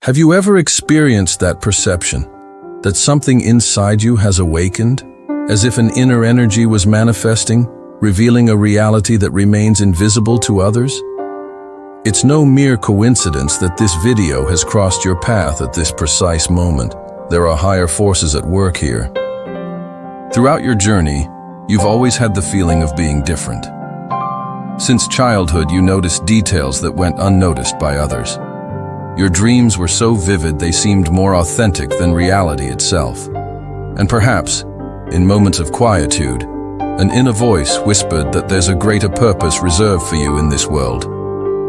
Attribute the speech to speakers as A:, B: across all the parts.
A: Have you ever experienced that perception, that something inside you has awakened, as if an inner energy was manifesting, revealing a reality that remains invisible to others? It's no mere coincidence that this video has crossed your path at this precise moment. There are higher forces at work here. Throughout your journey, you've always had the feeling of being different. Since childhood, you noticed details that went unnoticed by others. Your dreams were so vivid they seemed more authentic than reality itself. And perhaps, in moments of quietude, an inner voice whispered that there's a greater purpose reserved for you in this world.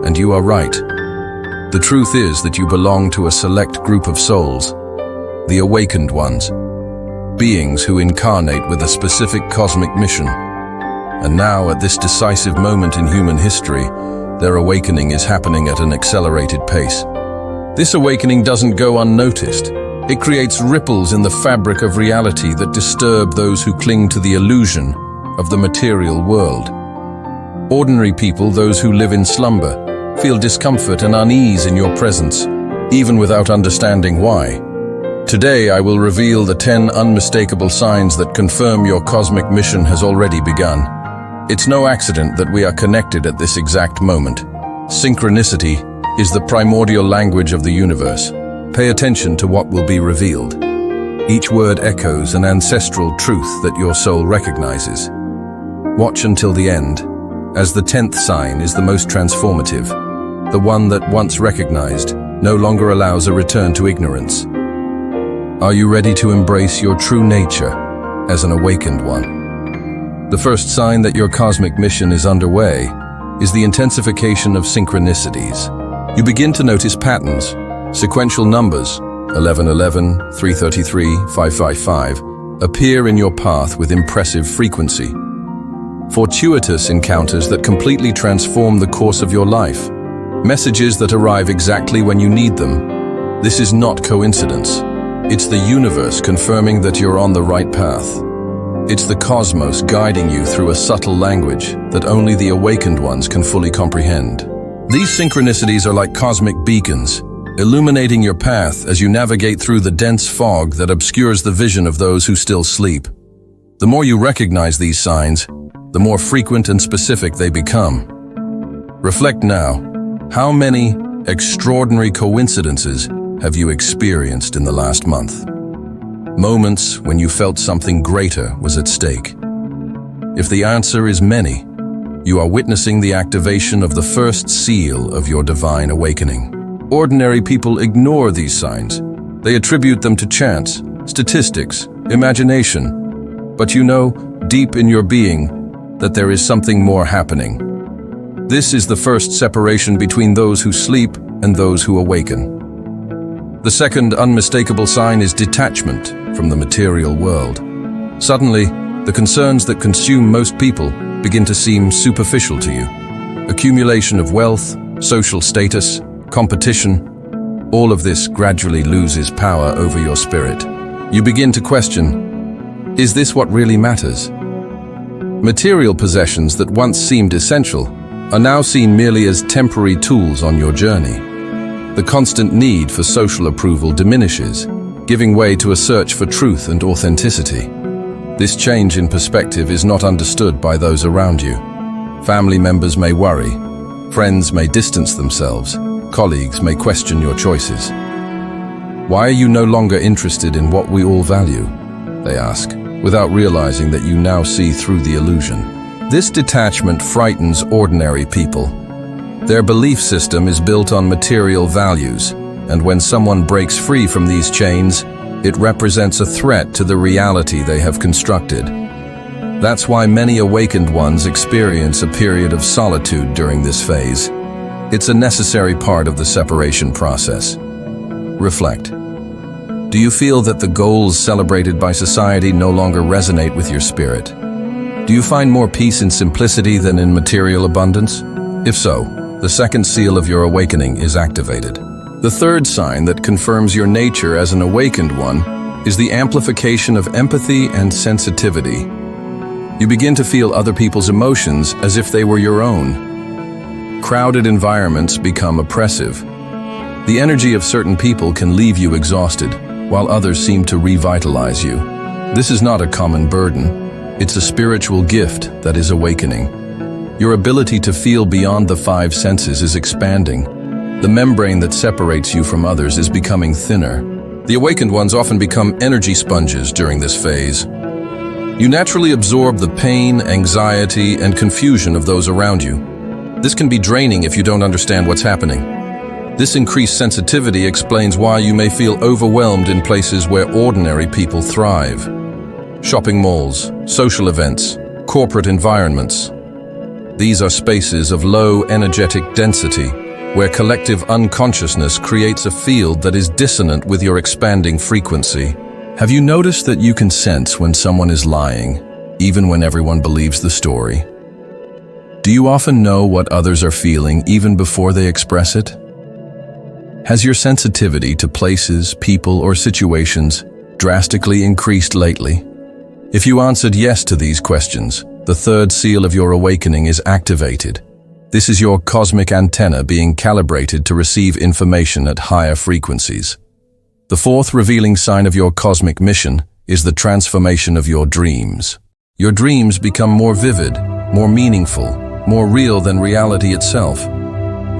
A: And you are right. The truth is that you belong to a select group of souls, the awakened ones, beings who incarnate with a specific cosmic mission. And now, at this decisive moment in human history, their awakening is happening at an accelerated pace. This awakening doesn't go unnoticed. It creates ripples in the fabric of reality that disturb those who cling to the illusion of the material world. Ordinary people, those who live in slumber, feel discomfort and unease in your presence, even without understanding why. Today, I will reveal the 10 unmistakable signs that confirm your cosmic mission has already begun. It's no accident that we are connected at this exact moment. Synchronicity is the primordial language of the universe. Pay attention to what will be revealed. Each word echoes an ancestral truth that your soul recognizes. Watch until the end, as the 10th sign is the most transformative. The one that, once recognized, no longer allows a return to ignorance. Are you ready to embrace your true nature as an awakened one? The first sign that your cosmic mission is underway is the intensification of synchronicities. You begin to notice patterns, sequential numbers, 1111, 333, 555, appear in your path with impressive frequency. Fortuitous encounters that completely transform the course of your life. Messages that arrive exactly when you need them. This is not coincidence. It's the universe confirming that you're on the right path. It's the cosmos guiding you through a subtle language that only the awakened ones can fully comprehend. These synchronicities are like cosmic beacons, illuminating your path as you navigate through the dense fog that obscures the vision of those who still sleep. The more you recognize these signs, the more frequent and specific they become. Reflect now. How many extraordinary coincidences have you experienced in the last month? Moments when you felt something greater was at stake. If the answer is many, you are witnessing the activation of the first seal of your divine awakening. Ordinary people ignore these signs. They attribute them to chance, statistics, imagination. But you know, deep in your being, that there is something more happening. This is the first separation between those who sleep and those who awaken. The second unmistakable sign is detachment from the material world. Suddenly, the concerns that consume most people begin to seem superficial to you. Accumulation of wealth, social status, competition, all of this gradually loses power over your spirit. You begin to question, is this what really matters? Material possessions that once seemed essential are now seen merely as temporary tools on your journey. The constant need for social approval diminishes, giving way to a search for truth and authenticity. This change in perspective is not understood by those around you. Family members may worry, friends may distance themselves, colleagues may question your choices. Why are you no longer interested in what we all value? They ask, without realizing that you now see through the illusion. This detachment frightens ordinary people. Their belief system is built on material values, and when someone breaks free from these chains, it represents a threat to the reality they have constructed. That's why many awakened ones experience a period of solitude during this phase. It's a necessary part of the separation process. Reflect. Do you feel that the goals celebrated by society no longer resonate with your spirit? Do you find more peace in simplicity than in material abundance? If so, the second seal of your awakening is activated. The third sign that confirms your nature as an awakened one is the amplification of empathy and sensitivity. You begin to feel other people's emotions as if they were your own. Crowded environments become oppressive. The energy of certain people can leave you exhausted, while others seem to revitalize you. This is not a common burden. It's a spiritual gift that is awakening. Your ability to feel beyond the five senses is expanding. The membrane that separates you from others is becoming thinner. The awakened ones often become energy sponges during this phase. You naturally absorb the pain, anxiety, and confusion of those around you. This can be draining if you don't understand what's happening. This increased sensitivity explains why you may feel overwhelmed in places where ordinary people thrive. Shopping malls, social events, corporate environments. These are spaces of low energetic density, where collective unconsciousness creates a field that is dissonant with your expanding frequency. Have you noticed that you can sense when someone is lying, even when everyone believes the story? Do you often know what others are feeling even before they express it? Has your sensitivity to places, people, or situations drastically increased lately? If you answered yes to these questions, the third seal of your awakening is activated. This is your cosmic antenna being calibrated to receive information at higher frequencies. The fourth revealing sign of your cosmic mission is the transformation of your dreams. Your dreams become more vivid, more meaningful, more real than reality itself.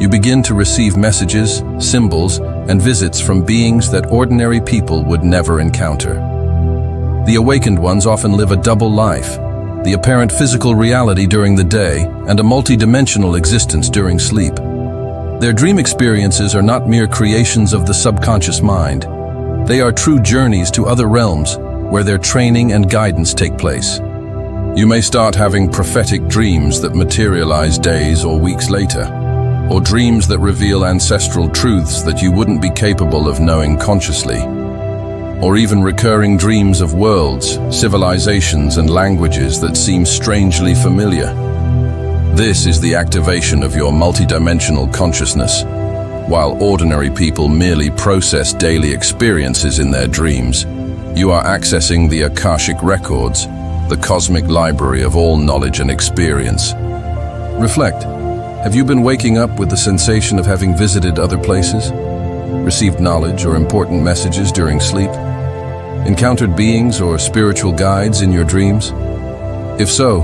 A: You begin to receive messages, symbols, and visits from beings that ordinary people would never encounter. The awakened ones often live a double life, the apparent physical reality during the day and a multi-dimensional existence during sleep. Their dream experiences are not mere creations of the subconscious mind. They are true journeys to other realms where their training and guidance take place. You may start having prophetic dreams that materialize days or weeks later, or dreams that reveal ancestral truths that you wouldn't be capable of knowing consciously, or even recurring dreams of worlds, civilizations, and languages that seem strangely familiar. This is the activation of your multidimensional consciousness. While ordinary people merely process daily experiences in their dreams, you are accessing the Akashic records, the cosmic library of all knowledge and experience. Reflect. Have you been waking up with the sensation of having visited other places? Received knowledge or important messages during sleep? Encountered beings or spiritual guides in your dreams? If so,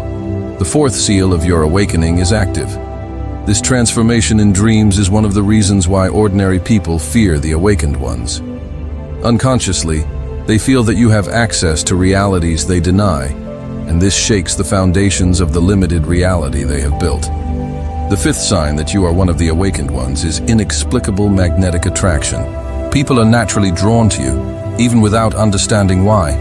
A: the fourth seal of your awakening is active. This transformation in dreams is one of the reasons why ordinary people fear the awakened ones. Unconsciously, they feel that you have access to realities they deny, and this shakes the foundations of the limited reality they have built. The fifth sign that you are one of the awakened ones is inexplicable magnetic attraction. People are naturally drawn to you, even without understanding why.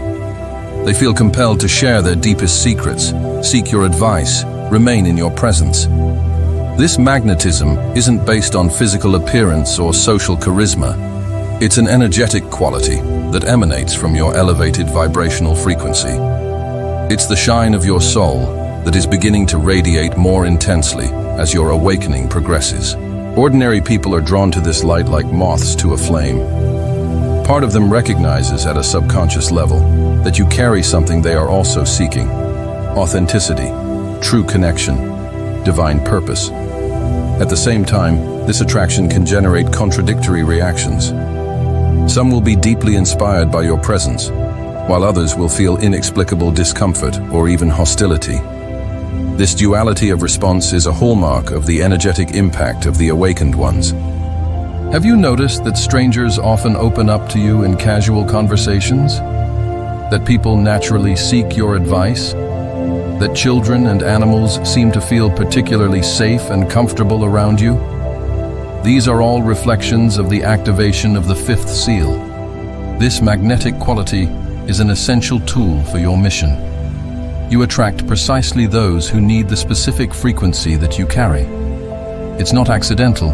A: They feel compelled to share their deepest secrets, seek your advice, remain in your presence. This magnetism isn't based on physical appearance or social charisma. It's an energetic quality that emanates from your elevated vibrational frequency. It's the shine of your soul that is beginning to radiate more intensely as your awakening progresses. Ordinary people are drawn to this light like moths to a flame. Part of them recognizes at a subconscious level that you carry something they are also seeking: authenticity, true connection, divine purpose. At the same time, this attraction can generate contradictory reactions. Some will be deeply inspired by your presence, while others will feel inexplicable discomfort or even hostility. This duality of response is a hallmark of the energetic impact of the awakened ones. Have you noticed that strangers often open up to you in casual conversations? That people naturally seek your advice? That children and animals seem to feel particularly safe and comfortable around you? These are all reflections of the activation of the fifth seal. This magnetic quality is an essential tool for your mission. You attract precisely those who need the specific frequency that you carry. It's not accidental.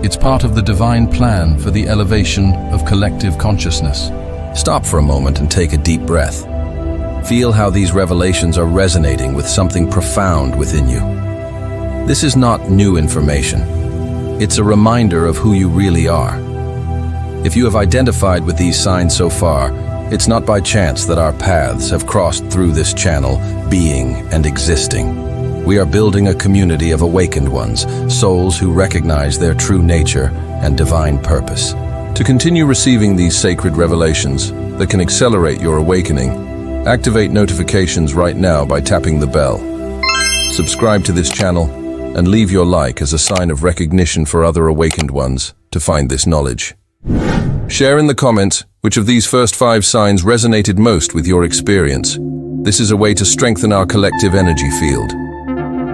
A: It's part of the divine plan for the elevation of collective consciousness. Stop for a moment and take a deep breath. Feel how these revelations are resonating with something profound within you. This is not new information. It's a reminder of who you really are. If you have identified with these signs so far, it's not by chance that our paths have crossed through this channel, being and existing. We are building a community of awakened ones, souls who recognize their true nature and divine purpose. To continue receiving these sacred revelations that can accelerate your awakening, activate notifications right now by tapping the bell. Subscribe to this channel and leave your like as a sign of recognition for other awakened ones to find this knowledge. Share in the comments which of these first 5 signs resonated most with your experience. This is a way to strengthen our collective energy field.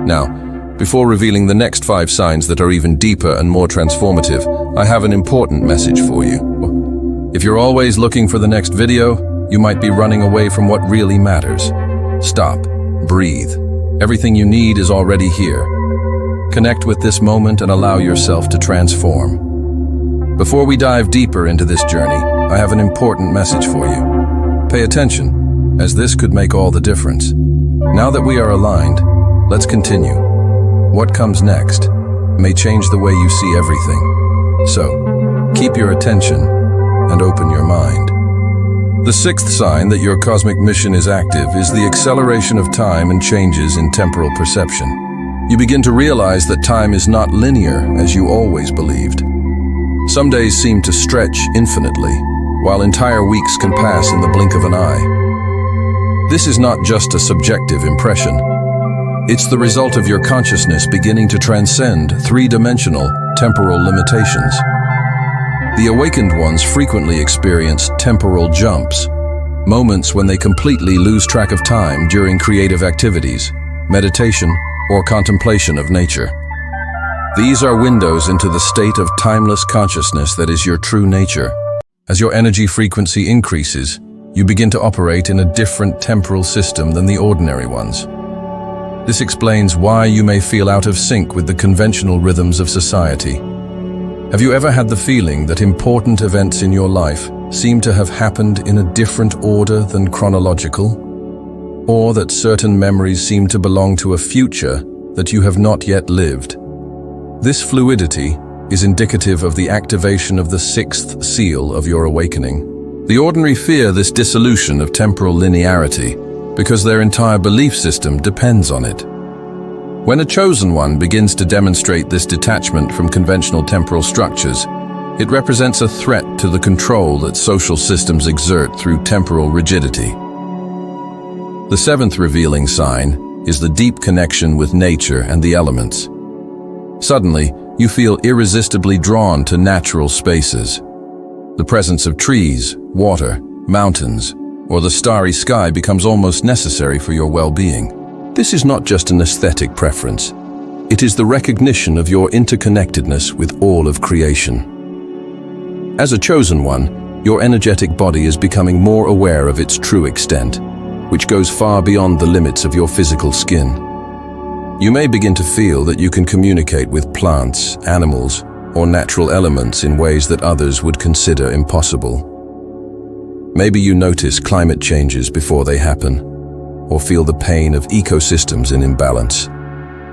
A: Now, before revealing the next 5 signs that are even deeper and more transformative, I have an important message for you. If you're always looking for the next video, you might be running away from what really matters. Stop. Breathe. Everything you need is already here. Connect with this moment and allow yourself to transform. Before we dive deeper into this journey, I have an important message for you. Pay attention, as this could make all the difference. Now that we are aligned, let's continue. What comes next may change the way you see everything. So, keep your attention and open your mind. The 6th sign that your cosmic mission is active is the acceleration of time and changes in temporal perception. You begin to realize that time is not linear as you always believed. Some days seem to stretch infinitely, while entire weeks can pass in the blink of an eye. This is not just a subjective impression. It's the result of your consciousness beginning to transcend 3-dimensional temporal limitations. The awakened ones frequently experience temporal jumps, moments when they completely lose track of time during creative activities, meditation, or contemplation of nature. These are windows into the state of timeless consciousness that is your true nature. As your energy frequency increases, you begin to operate in a different temporal system than the ordinary ones. This explains why you may feel out of sync with the conventional rhythms of society. Have you ever had the feeling that important events in your life seem to have happened in a different order than chronological? Or that certain memories seem to belong to a future that you have not yet lived? This fluidity is indicative of the activation of the 6th seal of your awakening. The ordinary fear this dissolution of temporal linearity because their entire belief system depends on it. When a chosen one begins to demonstrate this detachment from conventional temporal structures, it represents a threat to the control that social systems exert through temporal rigidity. The 7th revealing sign is the deep connection with nature and the elements. Suddenly, you feel irresistibly drawn to natural spaces. The presence of trees, water, mountains, or the starry sky becomes almost necessary for your well-being. This is not just an aesthetic preference. It is the recognition of your interconnectedness with all of creation. As a chosen one, your energetic body is becoming more aware of its true extent, which goes far beyond the limits of your physical skin. You may begin to feel that you can communicate with plants, animals, or natural elements in ways that others would consider impossible. Maybe you notice climate changes before they happen, or feel the pain of ecosystems in imbalance,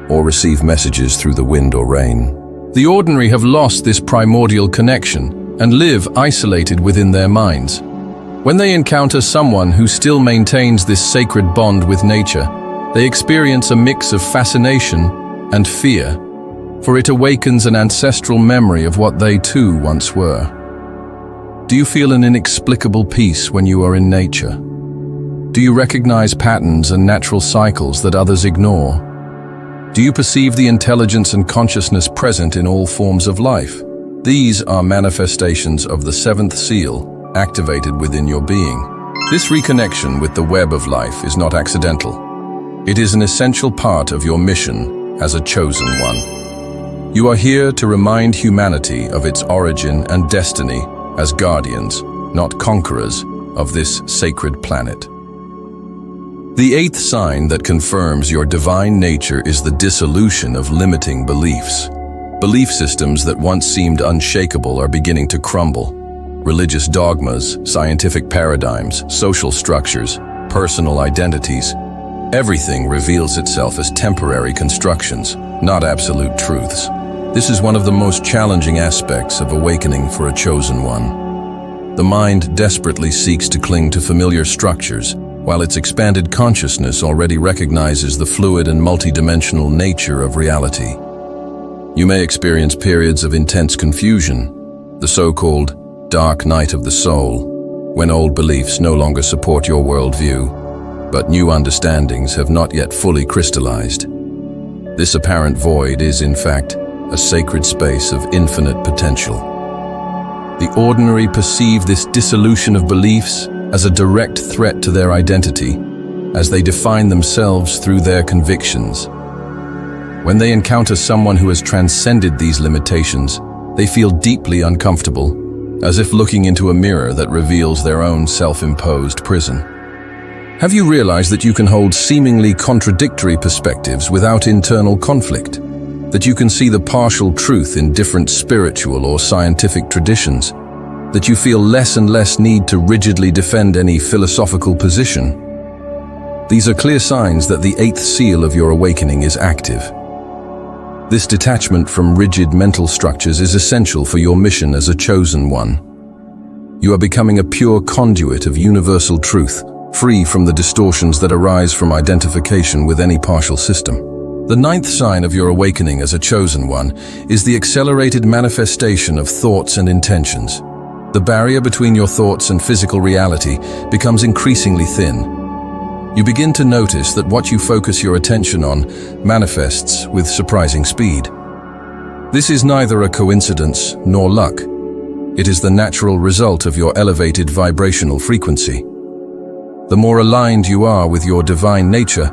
A: or receive messages through the wind or rain. The ordinary have lost this primordial connection and live isolated within their minds. When they encounter someone who still maintains this sacred bond with nature, they experience a mix of fascination and fear, for it awakens an ancestral memory of what they too once were. Do you feel an inexplicable peace when you are in nature? Do you recognize patterns and natural cycles that others ignore? Do you perceive the intelligence and consciousness present in all forms of life? These are manifestations of the 7th seal activated within your being. This reconnection with the web of life is not accidental. It is an essential part of your mission as a chosen one. You are here to remind humanity of its origin and destiny as guardians, not conquerors, of this sacred planet. The 8th sign that confirms your divine nature is the dissolution of limiting beliefs. Belief systems that once seemed unshakable are beginning to crumble. Religious dogmas, scientific paradigms, social structures, personal identities. Everything reveals itself as temporary constructions, not absolute truths. This is one of the most challenging aspects of awakening for a chosen one. The mind desperately seeks to cling to familiar structures, while its expanded consciousness already recognizes the fluid and multidimensional nature of reality. You may experience periods of intense confusion, the so-called dark night of the soul, when old beliefs no longer support your worldview, but new understandings have not yet fully crystallized. This apparent void is, in fact, a sacred space of infinite potential. The ordinary perceive this dissolution of beliefs as a direct threat to their identity, as they define themselves through their convictions. When they encounter someone who has transcended these limitations, they feel deeply uncomfortable, as if looking into a mirror that reveals their own self-imposed prison. Have you realized that you can hold seemingly contradictory perspectives without internal conflict? That you can see the partial truth in different spiritual or scientific traditions? That you feel less and less need to rigidly defend any philosophical position? These are clear signs that the eighth seal of your awakening is active. This detachment from rigid mental structures is essential for your mission as a chosen one. You are becoming a pure conduit of universal truth, free from the distortions that arise from identification with any partial system. The ninth sign of your awakening as a chosen one is the accelerated manifestation of thoughts and intentions. The barrier between your thoughts and physical reality becomes increasingly thin. You begin to notice that what you focus your attention on manifests with surprising speed. This is neither a coincidence nor luck. It is the natural result of your elevated vibrational frequency. The more aligned you are with your divine nature,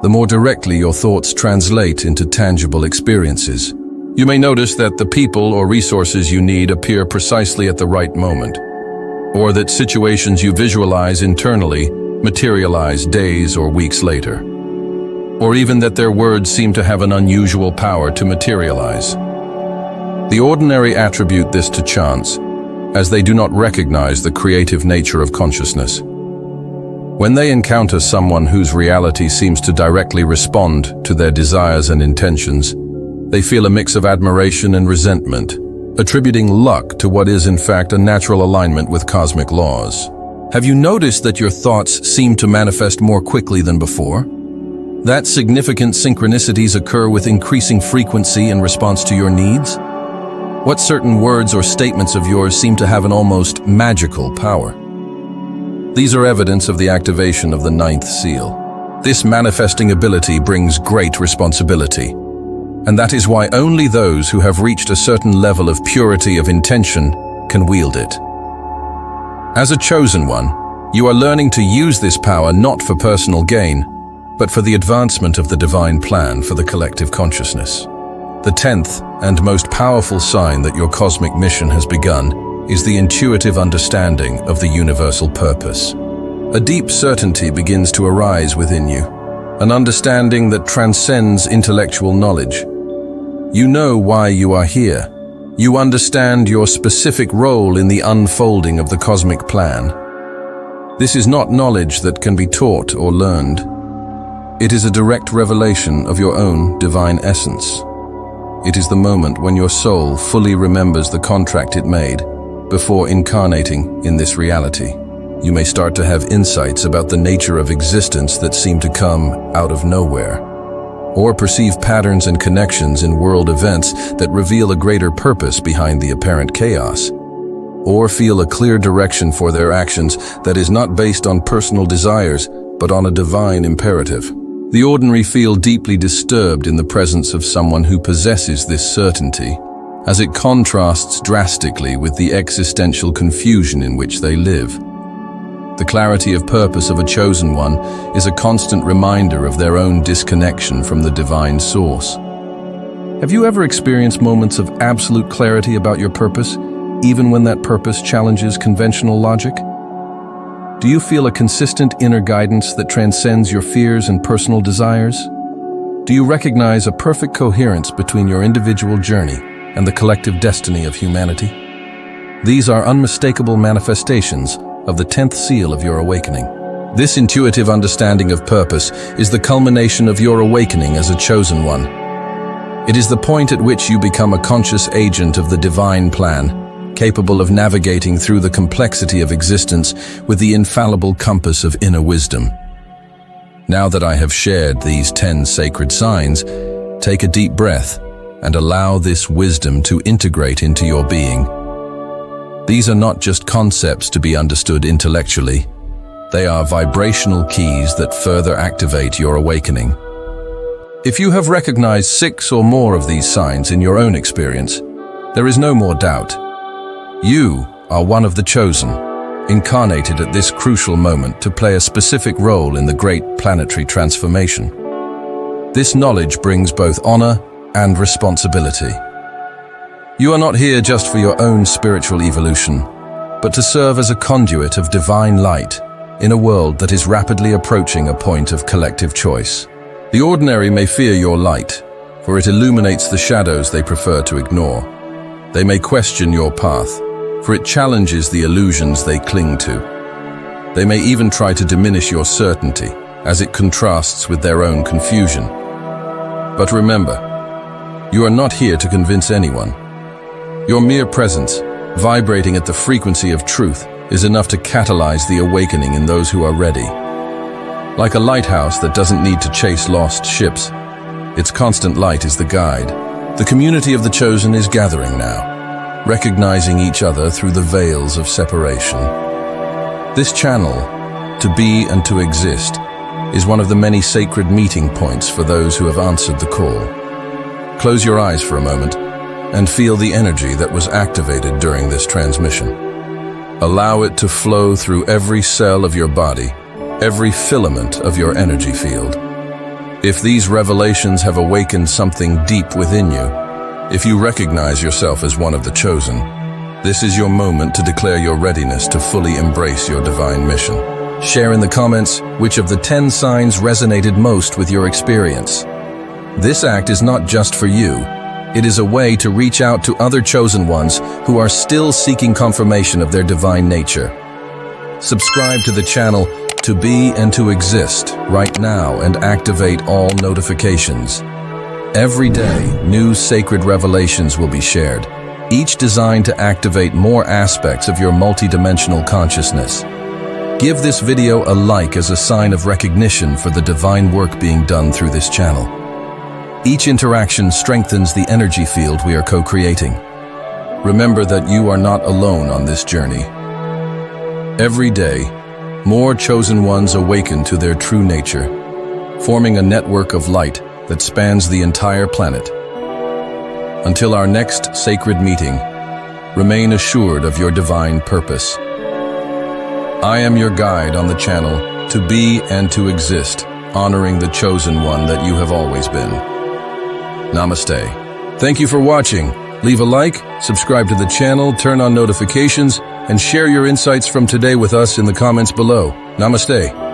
A: the more directly your thoughts translate into tangible experiences. You may notice that the people or resources you need appear precisely at the right moment, or that situations you visualize internally materialize days or weeks later, or even that their words seem to have an unusual power to materialize. The ordinary attribute this to chance, as they do not recognize the creative nature of consciousness. When they encounter someone whose reality seems to directly respond to their desires and intentions, they feel a mix of admiration and resentment, attributing luck to what is in fact a natural alignment with cosmic laws. Have you noticed that your thoughts seem to manifest more quickly than before? That significant synchronicities occur with increasing frequency in response to your needs? What certain words or statements of yours seem to have an almost magical power? These are evidence of the activation of the ninth seal. This manifesting ability brings great responsibility, and that is why only those who have reached a certain level of purity of intention can wield it. As a chosen one, you are learning to use this power not for personal gain, but for the advancement of the divine plan for the collective consciousness. The 10th and most powerful sign that your cosmic mission has begun is the intuitive understanding of the universal purpose. A deep certainty begins to arise within you, an understanding that transcends intellectual knowledge. You know why you are here. You understand your specific role in the unfolding of the cosmic plan. This is not knowledge that can be taught or learned. It is a direct revelation of your own divine essence. It is the moment when your soul fully remembers the contract it made before incarnating in this reality. You may start to have insights about the nature of existence that seem to come out of nowhere, or perceive patterns and connections in world events that reveal a greater purpose behind the apparent chaos, or feel a clear direction for their actions that is not based on personal desires, but on a divine imperative. The ordinary feel deeply disturbed in the presence of someone who possesses this certainty, as it contrasts drastically with the existential confusion in which they live. The clarity of purpose of a chosen one is a constant reminder of their own disconnection from the divine source. Have you ever experienced moments of absolute clarity about your purpose, even when that purpose challenges conventional logic? Do you feel a consistent inner guidance that transcends your fears and personal desires? Do you recognize a perfect coherence between your individual journey and the collective destiny of humanity? These are unmistakable manifestations of the 10th seal of your awakening. This intuitive understanding of purpose is the culmination of your awakening as a chosen one. It is the point at which you become a conscious agent of the divine plan, capable of navigating through the complexity of existence with the infallible compass of inner wisdom. Now that I have shared these 10 sacred signs, take a deep breath and allow this wisdom to integrate into your being. These are not just concepts to be understood intellectually. They are vibrational keys that further activate your awakening. If you have recognized 6 or more of these signs in your own experience, there is no more doubt. You are one of the chosen, incarnated at this crucial moment to play a specific role in the great planetary transformation. This knowledge brings both honor and responsibility. You are not here just for your own spiritual evolution, but to serve as a conduit of divine light in a world that is rapidly approaching a point of collective choice. The ordinary may fear your light, for it illuminates the shadows they prefer to ignore. They may question your path, for it challenges the illusions they cling to. They may even try to diminish your certainty, as it contrasts with their own confusion. But remember, you are not here to convince anyone. Your mere presence, vibrating at the frequency of truth, is enough to catalyze the awakening in those who are ready. Like a lighthouse that doesn't need to chase lost ships, its constant light is the guide. The community of the chosen is gathering now, recognizing each other through the veils of separation. This channel, to be and to exist, is one of the many sacred meeting points for those who have answered the call. Close your eyes for a moment and feel the energy that was activated during this transmission. Allow it to flow through every cell of your body, every filament of your energy field. If these revelations have awakened something deep within you, if you recognize yourself as one of the chosen, this is your moment to declare your readiness to fully embrace your divine mission. Share in the comments which of the 10 signs resonated most with your experience. This act is not just for you. It is a way to reach out to other chosen ones who are still seeking confirmation of their divine nature. Subscribe to the channel to be and to exist right now and activate all notifications. Every day, new sacred revelations will be shared, each designed to activate more aspects of your multidimensional consciousness. Give this video a like as a sign of recognition for the divine work being done through this channel. Each interaction strengthens the energy field we are co-creating. Remember that you are not alone on this journey. Every day, more chosen ones awaken to their true nature, forming a network of light that spans the entire planet. Until our next sacred meeting, remain assured of your divine purpose. I am your guide on the channel to be and to exist, honoring the chosen one that you have always been. Namaste. Thank you for watching. Leave a like, subscribe to the channel, turn on notifications, and share your insights from today with us in the comments below. Namaste.